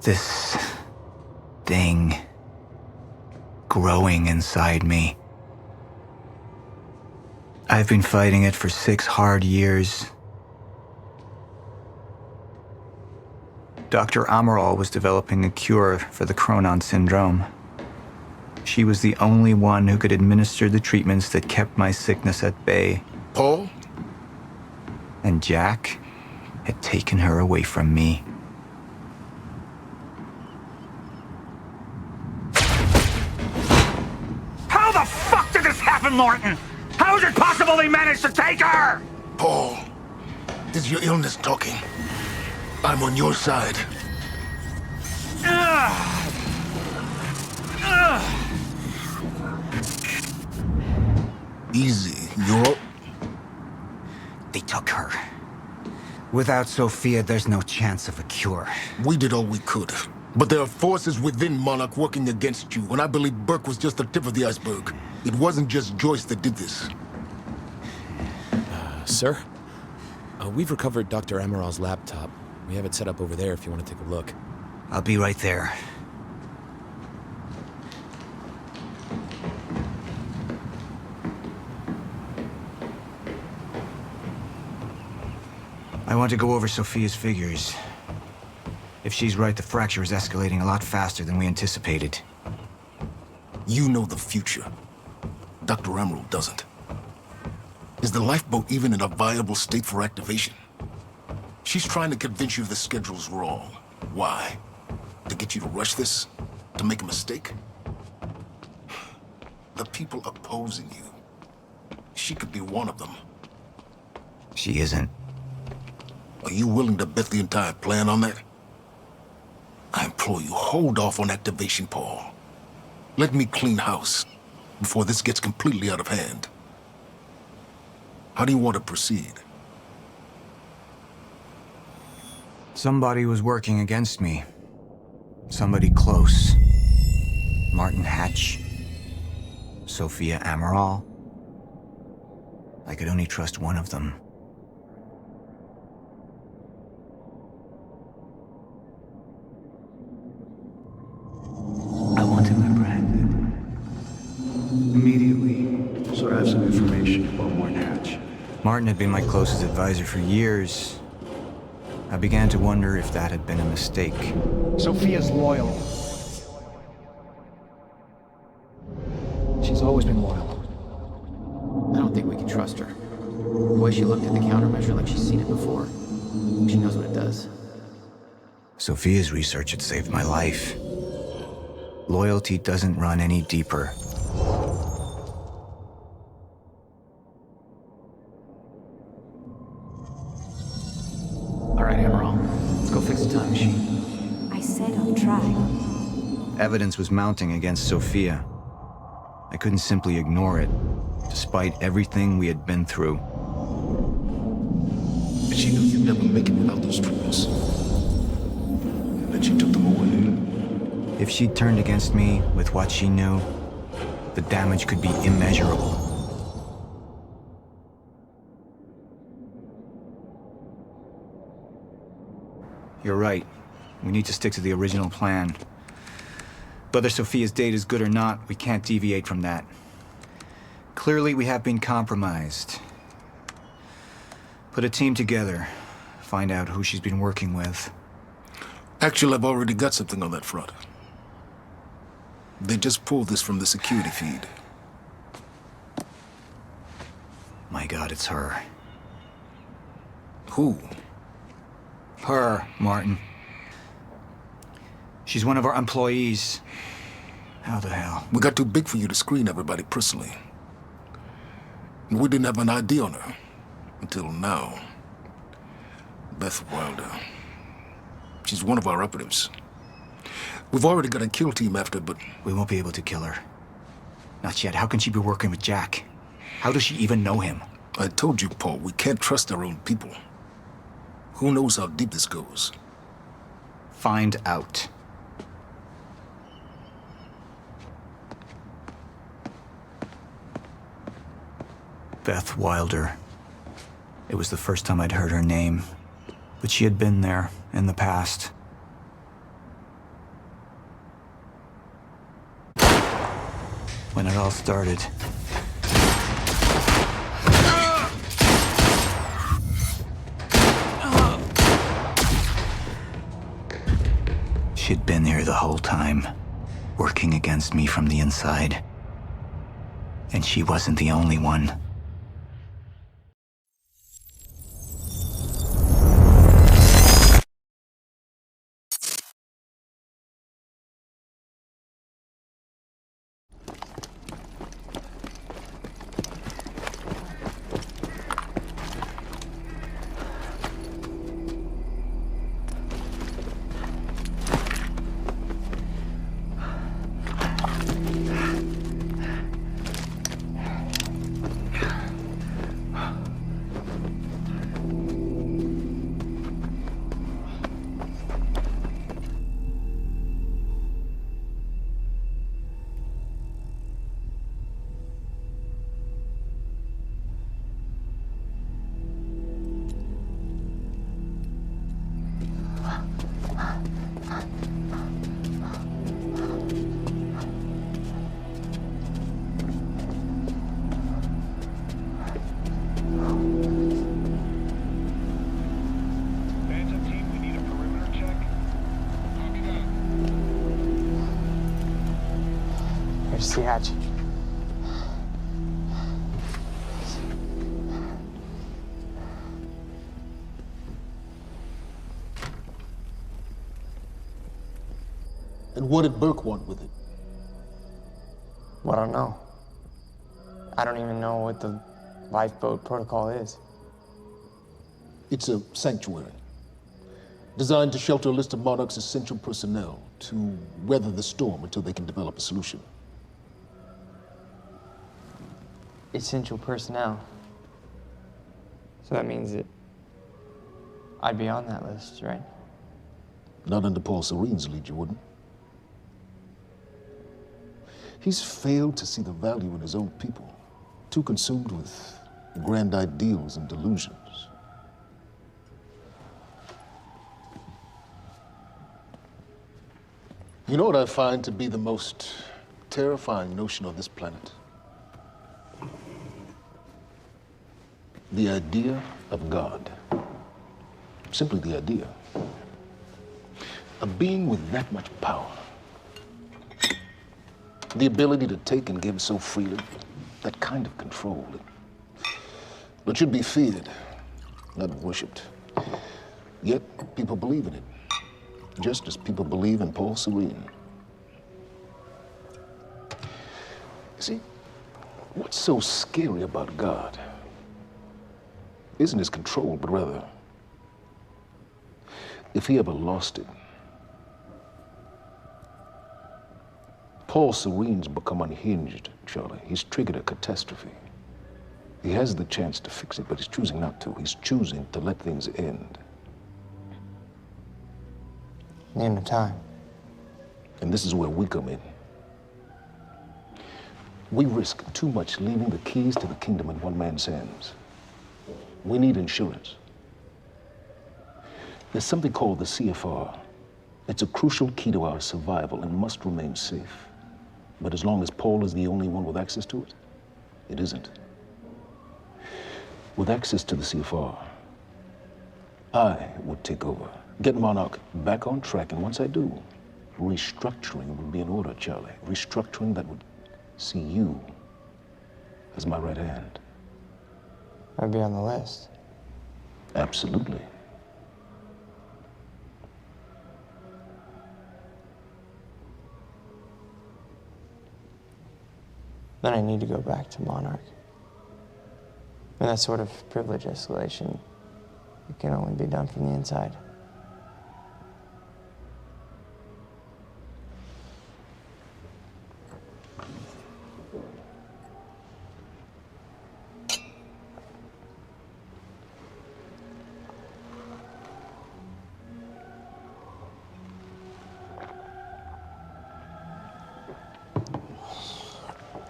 This thing growing inside me. I've been fighting it for 6 hard years. Dr. Amaral was developing a cure for the Cronon syndrome. She was the only one who could administer the treatments that kept my sickness at bay. Paul? And Jack had taken her away from me. How the fuck did this happen, Martin? How is it possible they managed to take her? Paul, is your illness talking? I'm on your side. Easy, you're... They took her. Without Sophia, there's no chance of a cure. We did all we could. But there are forces within Monarch working against you, and I believe Burke was just the tip of the iceberg. It wasn't just Joyce that did this. Sir? We've recovered Dr. Amaral's laptop. We have it set up over there if you want to take a look. I'll be right there. I want to go over Sophia's figures. If she's right, the fracture is escalating a lot faster than we anticipated. You know the future. Dr. Amaral doesn't. Is the lifeboat even in a viable state for activation? She's trying to convince you the schedule's wrong. Why? To get you to rush this? To make a mistake? The people opposing you. She could be one of them. She isn't. Are you willing to bet the entire plan on that? I implore you, hold off on activation, Paul. Let me clean house before this gets completely out of hand. How do you want to proceed? Somebody was working against me. Somebody close. Martin Hatch. Sophia Amaral. I could only trust one of them. I want him apprehended. Immediately. So I have some information about Martin Hatch. Martin had been my closest advisor for years. I began to wonder if that had been a mistake. Sophia's loyal. She's always been loyal. I don't think we can trust her. The way she looked at the countermeasure like she's seen it before. She knows what it does. Sophia's research had saved my life. Loyalty doesn't run any deeper. All right, Amaral. Let's go fix the time machine. I said I'll try. Evidence was mounting against Sophia. I couldn't simply ignore it, despite everything we had been through. But she knew you'd never make it without those treatments. And then she took them away. If she'd turned against me with what she knew, the damage could be immeasurable. You're right. We need to stick to the original plan. Whether Sophia's date is good or not, we can't deviate from that. Clearly, we have been compromised. Put a team together. Find out who she's been working with. Actually, I've already got something on that front. They just pulled this from the security feed. My God, it's her. Who? Her, Martin. She's one of our employees. How the hell? We got too big for you to screen everybody personally. And we didn't have an ID on her. Until now. Beth Wilder. She's one of our operatives. We've already got a kill team after, but... We won't be able to kill her. Not yet. How can she be working with Jack? How does she even know him? I told you, Paul, we can't trust our own people. Who knows how deep this goes? Find out. Beth Wilder. It was the first time I'd heard her name, but she had been there in the past. when it all started. She'd been here the whole time, working against me from the inside. And she wasn't the only one. Here's the hatch. And what did Burke want with it? Well, I don't know. I don't even know what the lifeboat protocol is. It's a sanctuary, designed to shelter a list of Monarch's essential personnel to weather the storm until they can develop a solution. Essential personnel. So that means that I'd be on that list, right? Not under Paul Serene's lead, you wouldn't. He's failed to see the value in his own people, too consumed with grand ideals and delusions. You know what I find to be the most terrifying notion on this planet? The idea of God. Simply the idea. A being with that much power. The ability to take and give so freely. That kind of control. But should be feared, not worshipped. Yet people believe in it. Just as people believe in Paul Serene. See, what's so scary about God isn't his control, but rather, if he ever lost it. Paul Serene's become unhinged, Charlie. He's triggered a catastrophe. He has the chance to fix it, but he's choosing not to. He's choosing to let things end. The end of time. And this is where we come in. We risk too much leaving the keys to the kingdom in one man's hands. We need insurance. There's something called the CFR. It's a crucial key to our survival and must remain safe. But as long as Paul is the only one with access to it, it isn't. With access to the CFR, I would take over, get Monarch back on track, and once I do, restructuring would be in order, Charlie. Restructuring that would see you as my right hand. I'd be on the list. Absolutely. Then I need to go back to Monarch. And that sort of privilege escalation, it can only be done from the inside.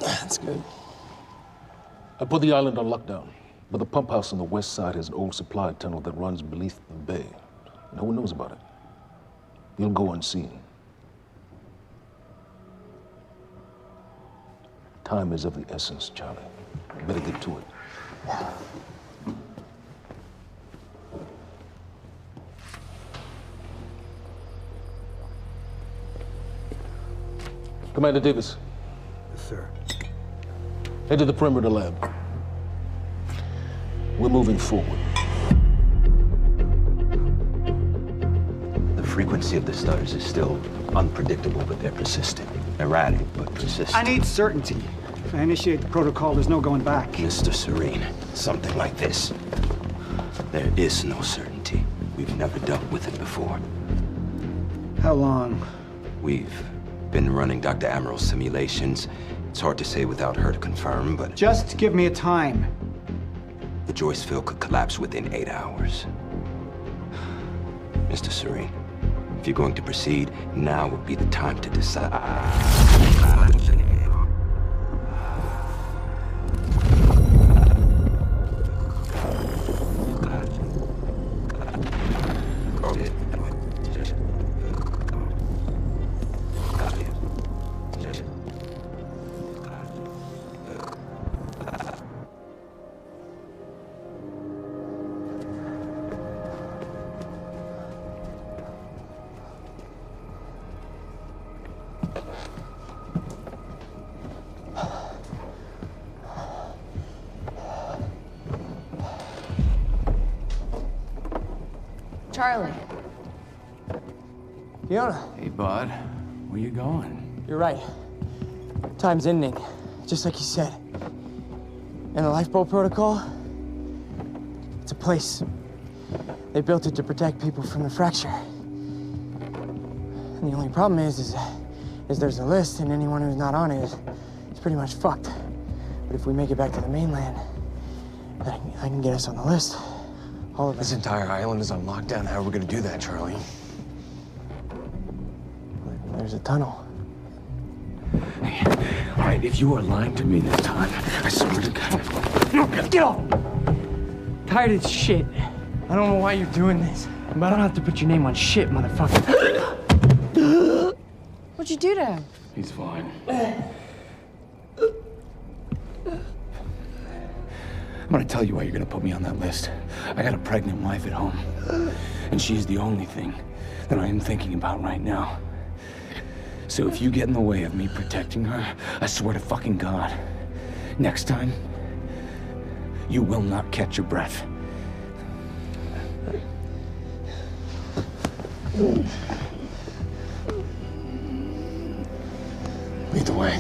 That's good. I put the island on lockdown, but the pump house on the west side has an old supply tunnel that runs beneath the bay. No one knows about it. You'll go unseen. Time is of the essence, Charlie. Better get to it. Commander Davis. Yes, sir. Head to the perimeter lab. We're moving forward. The frequency of the stutters is still unpredictable, but they're persistent. Erratic, but persistent. I need certainty. If I initiate the protocol, there's no going back. Mr. Serene, something like this. There is no certainty. We've never dealt with it before. How long? We've been running Dr. Amaril's simulations. It's hard to say without her to confirm, but Just give me a time. the Joyce field could collapse within 8 hours. Mr. Serene, if you're going to proceed, now would be the time to decide. Charlie. Fiona, Hey, bud. Where you going? you're right. Time's ending, just like you said. And the lifeboat protocol, it's a place. They built it to protect people from the fracture. And the only problem is there's a list, and anyone who's not on it is pretty much fucked. But if we make it back to the mainland, I can get us on the list. All of us. This entire island is on lockdown. How are we gonna do that, Charlie? There's a tunnel. Hey, all right, if you are lying to me this time, I swear to God. Get off! Tired of this shit. I don't know why you're doing this, but I don't have to put your name on shit, motherfucker. What'd you do to him? He's fine. I'm gonna tell you why you're gonna put me on that list. I got a pregnant wife at home, and she's the only thing that I am thinking about right now. So if you get in the way of me protecting her, I swear to fucking God, next time, you will not catch your breath. Lead the way.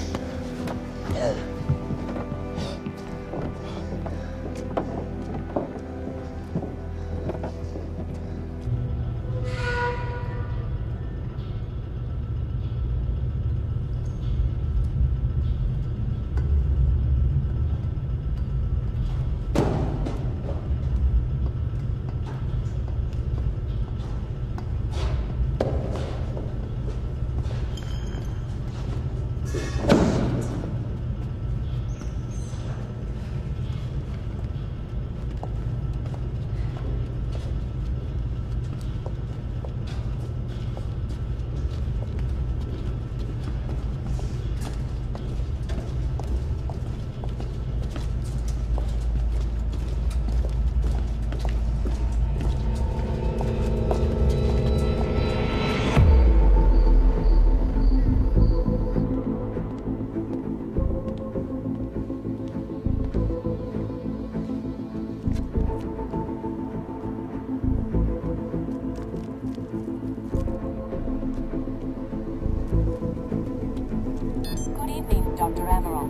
Dr. Amaral.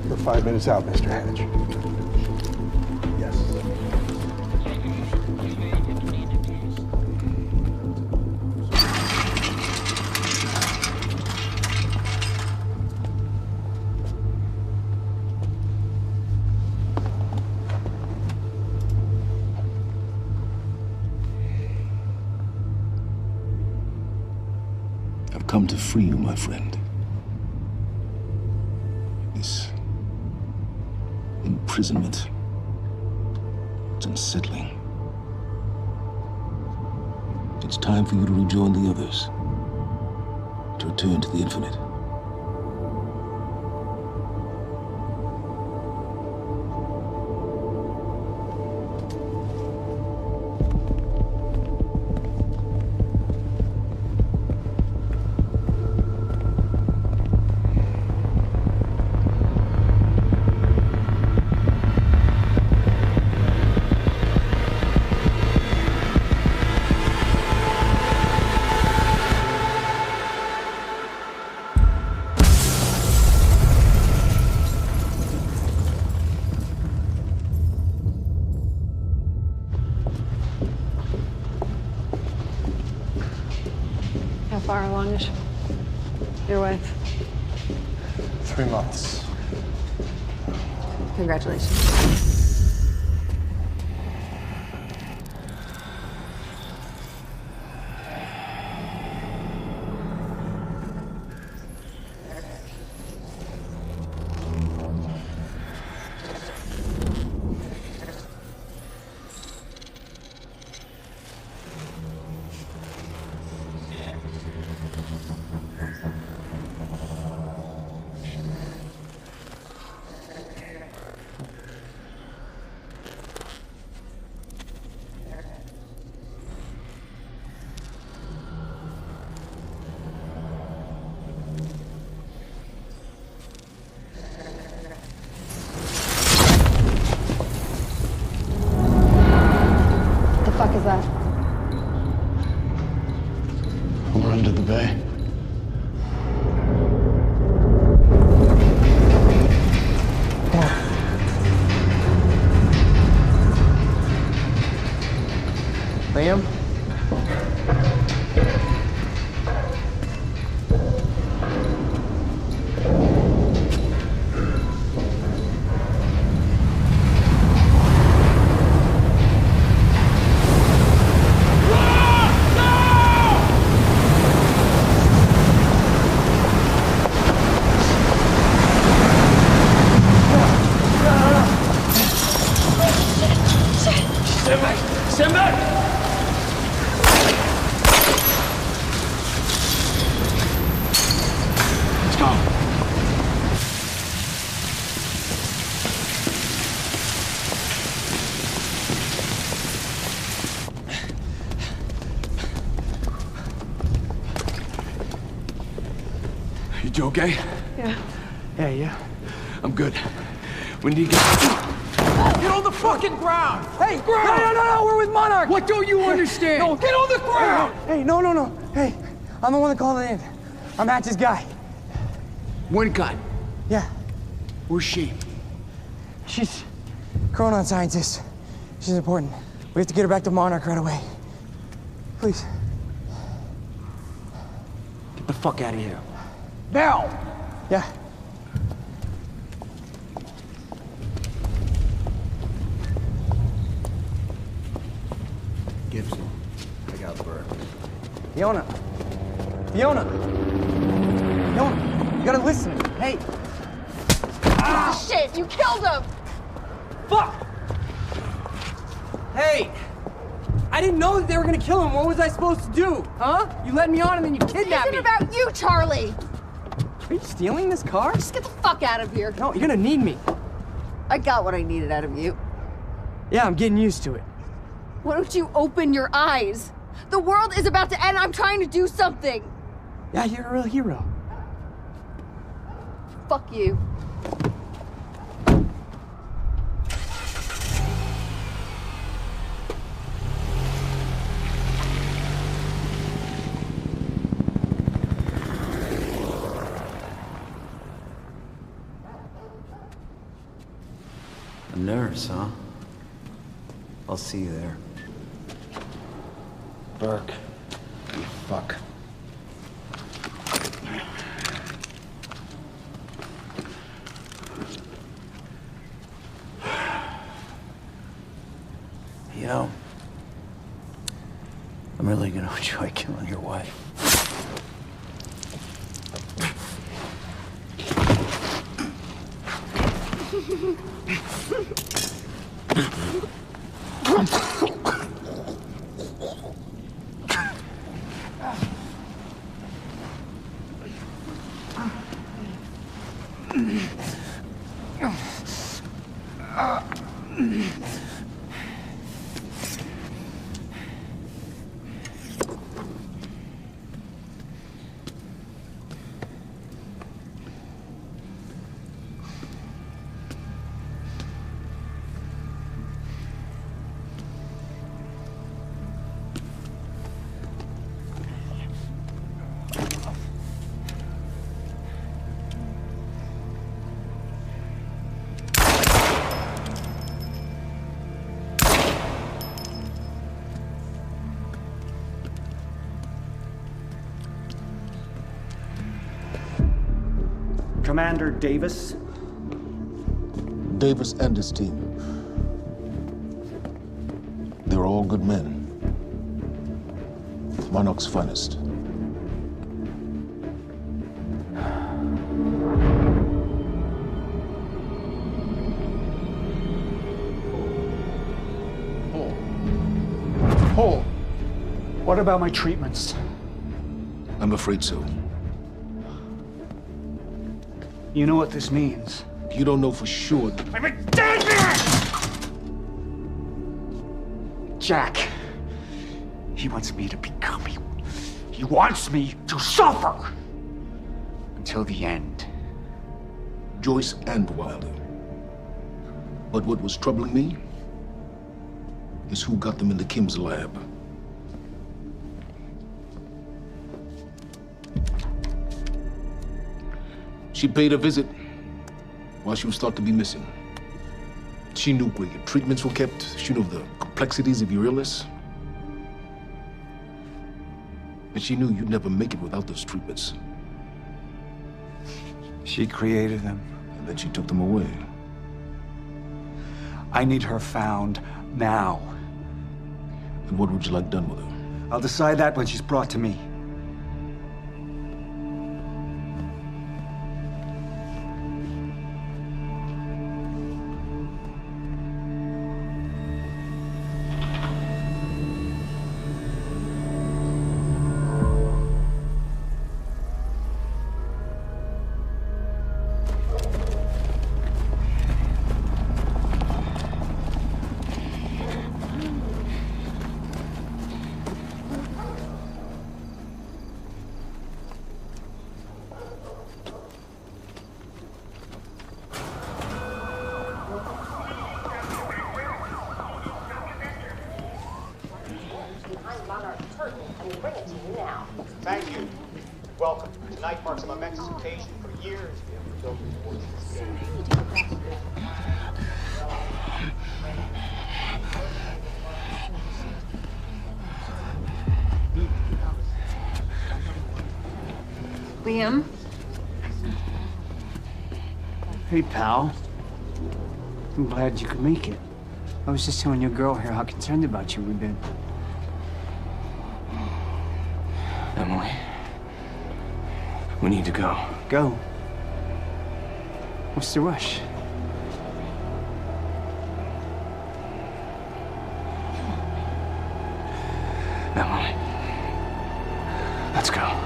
We're 5 minutes out, Mr. Hatch. Yes. I've come to free you, my friend. This imprisonment, it's unsettling. It's time for you to rejoin the others. To return to the infinite. How far along is your wife? 3 months. Congratulations. What the fuck is that? Over under the bay. Liam? Stand back! Let's go. You okay? Yeah. Yeah. I'm good. We need to get on the fucking ground! Hey, no, we're with Monarch! What don't you understand? No, Get on the ground! Hey, no. Hey, I'm the one that called it in. I'm Hatch's guy. One gun. Yeah, Where's she? she's chronon scientist. She's important. We have to get her back to Monarch right away. Please. Get the fuck out of here. Now! Yeah. Gibson, I got Burke. Fiona, you gotta listen. Hey. Ah, shit, you killed him! Fuck! Hey! I didn't know that they were gonna kill him. What was I supposed to do? Huh? You led me on and then you kidnapped me. This isn't about you, Charlie! Are you stealing this car? Just get the fuck out of here. No, you're gonna need me. I got what I needed out of you. Yeah, I'm getting used to it. Why don't you open your eyes? The world is about to end. I'm trying to do something. Yeah, you're a real hero. Fuck you. A nurse, huh? I'll see you there. Burke. You fuck. You know, I'm really gonna enjoy killing your wife. Commander Davis? Davis and his team. They're all good men. Monarch's finest. Paul, what about my treatments? I'm afraid so. You know what this means? You don't know for sure. I'm a dead man! Jack. He wants me to become you. He wants me to suffer until the end. Joyce and Wilder. But what was troubling me is who got them into Kim's lab. She paid a visit while she was thought to be missing. She knew where your treatments were kept. She knew the complexities of your illness. And she knew you'd never make it without those treatments. She created them. And then she took them away. I need her found now. And what would you like done with her? I'll decide that when she's brought to me. Thank you. Welcome. Tonight marks a momentous occasion. For years, we have built towards this day. Liam? Hey, pal. I'm glad you could make it. I was just telling your girl here how concerned about you we've been. Emily, we need to go. Go. What's the rush? Emily, let's go.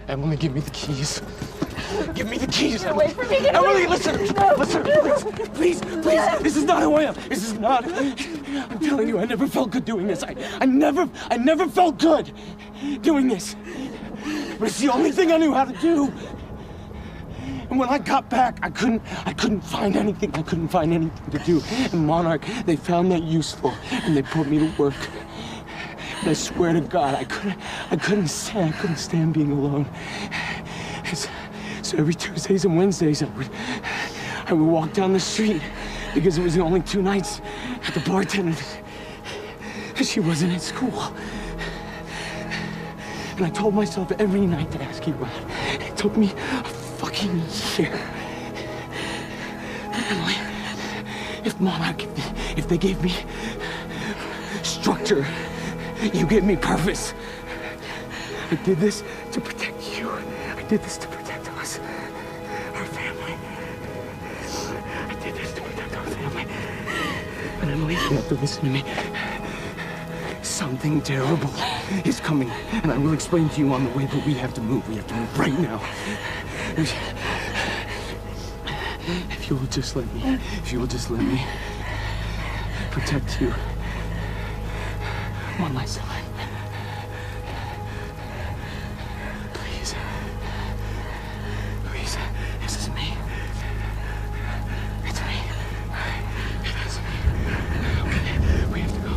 Emily, give me the keys. Give me the keys. Get away from me. Emily, listen. Listen, please. Please. This is not who I am. This is not. I'm telling you, I never felt good doing this. I never felt good doing this. But it's the only thing I knew how to do. And when I got back, I couldn't find anything. I couldn't find anything to do. And Monarch, they found that useful, and they put me to work. And I swear to God, I couldn't stand being alone. So every Tuesdays and Wednesdays, I would walk down the street because it was the only 2 nights at the bartender. She wasn't at school. And I told myself every night to ask you out. It took me a fucking year. But Emily, if Monarch, if they gave me structure, you gave me purpose. I did this to protect you. I did this to protect us, our family. I did this to protect our family. But Emily, you have to listen to me. Something terrible is coming, and I will explain to you on the way, but we have to move. We have to move right now. If you will just let me protect you one last time. Please. Please. This is me. It's me. It is me. Okay. We have to go.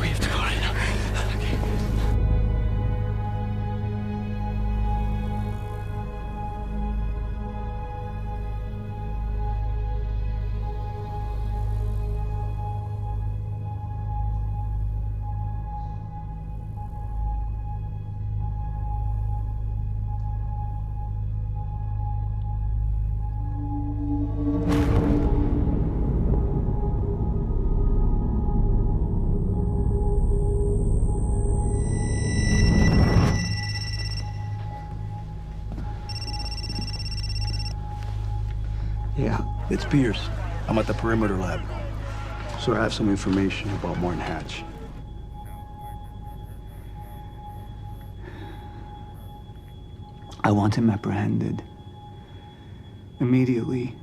We have to go right now. Okay. Yeah, it's Pierce. I'm at the perimeter lab. So I have some information about Martin Hatch. I want him apprehended. Immediately.